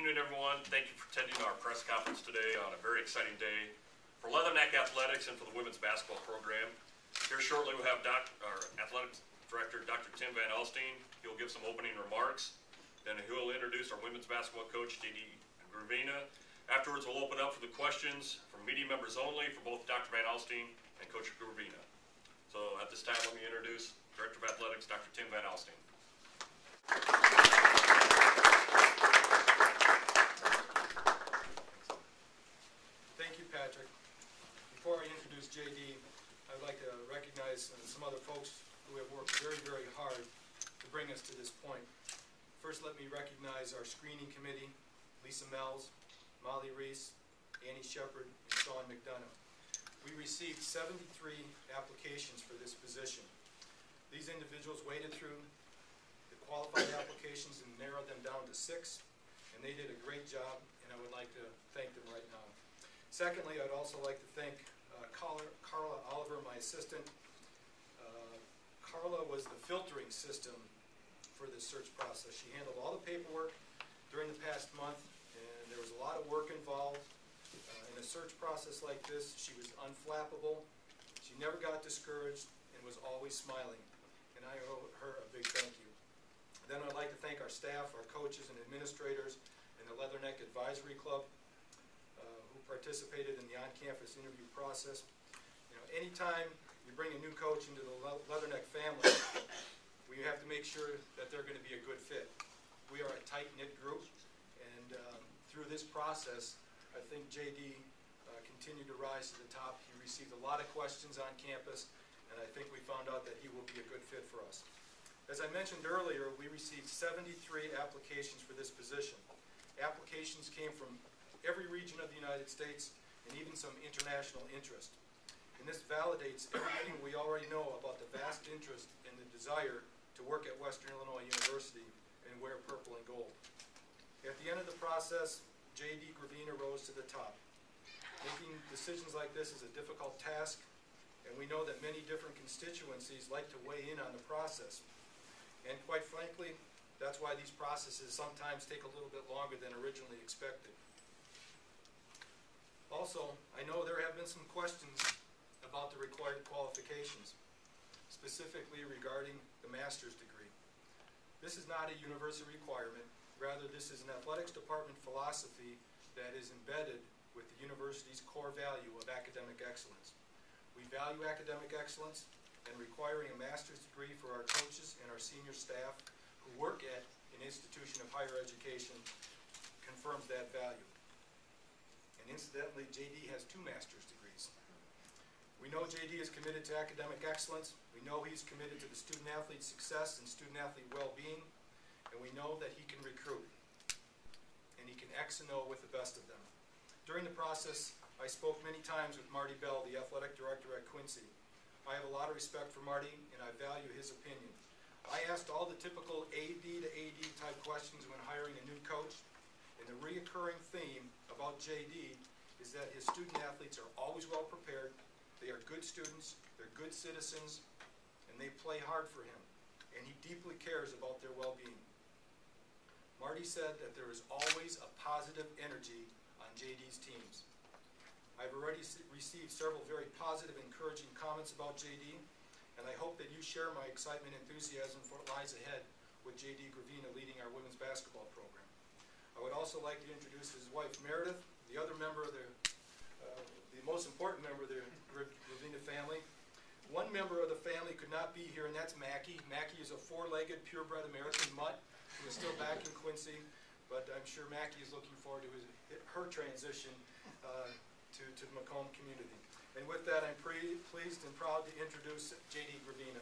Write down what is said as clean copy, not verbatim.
afternoon, everyone. Thank you for attending our press conference today on a very exciting day for Leatherneck Athletics and for the women's basketball program. Here shortly we have our Athletics Director, Dr. Tim Van Alstine. He'll give some opening remarks. Then he'll introduce our women's basketball coach, J.D. Gravina. Afterwards, we'll open up for the questions from media members only for both Dr. Van Alstine and Coach Gravina. So at this time, let me introduce Director of Athletics, Dr. Tim Van Alstine. Thank you, Patrick. Before I introduce JD, I'd like to recognize some other folks who have worked very, very hard to bring us to this point. First, let me recognize our screening committee, Lisa Mells, Molly Reese, Annie Shepard, and Sean McDonough. We received 73 applications for this position. These individuals waded through the qualified applications and narrowed them down to 6, and they did a great job, and I would like to thank them right now. Secondly, I'd also like to thank Carla Oliver, my assistant. Carla was the filtering system for this search process. She handled all the paperwork during the past month, and there was a lot of work involved. In a search process like this, she was unflappable. She never got discouraged and was always smiling, and I owe her a big thank you. Then I'd like to thank our staff, our coaches and administrators, and the Leatherneck Advisory Club who participated in the on-campus interview process. You know, anytime you bring a new coach into the Leatherneck family, we have to make sure that they're going to be a good fit. We are a tight-knit group, and through this process, I think JD continued to rise to the top. He received a lot of questions on campus, and I think we found out that he will be a good fit for us. As I mentioned earlier, we received 73 applications for this position. Applications came from every region of the United States and even some international interest. And this validates everything we already know about the vast interest and the desire to work at Western Illinois University and wear purple and gold. At the end of the process, J.D. Gravina rose to the top. Making decisions like this is a difficult task, and we know that many different constituencies like to weigh in on the process. And quite frankly, that's why these processes sometimes take a little bit longer than originally expected. Also, I know there have been some questions about the required qualifications, specifically regarding the master's degree. This is not a university requirement. Rather, this is an athletics department philosophy that is embedded with the university's core value of academic excellence. We value academic excellence, and requiring a master's degree for our coaches and our senior staff who work at an institution of higher education confirms that value. And incidentally, JD has 2 master's degrees. We know JD is committed to academic excellence. We know he's committed to the student-athlete success and student-athlete well-being. And we know that he can recruit. And he can X and O with the best of them. During the process, I spoke many times with Marty Bell, the athletic director at Quincy. I have a lot of respect for Marty, and I value his opinion. I asked all the typical AD to AD type questions when hiring a new coach, and the reoccurring theme about JD is that his student athletes are always well prepared, they are good students, they're good citizens, and they play hard for him, and he deeply cares about their well-being. Marty said that there is always a positive energy on JD's teams. I've already received several very positive, encouraging comments about JD, and I hope that you share my excitement and enthusiasm for what lies ahead with JD Gravina leading our women's basketball program. I would also like to introduce his wife, Meredith, the other member of the most important member of the Gravina family. One member of the family could not be here, and that's Mackie. Mackie is a 4-legged, purebred American mutt who is still back in Quincy, but I'm sure Mackie is looking forward to her transition to the Macomb community. And with that, I'm pleased and proud to introduce J.D. Gravina.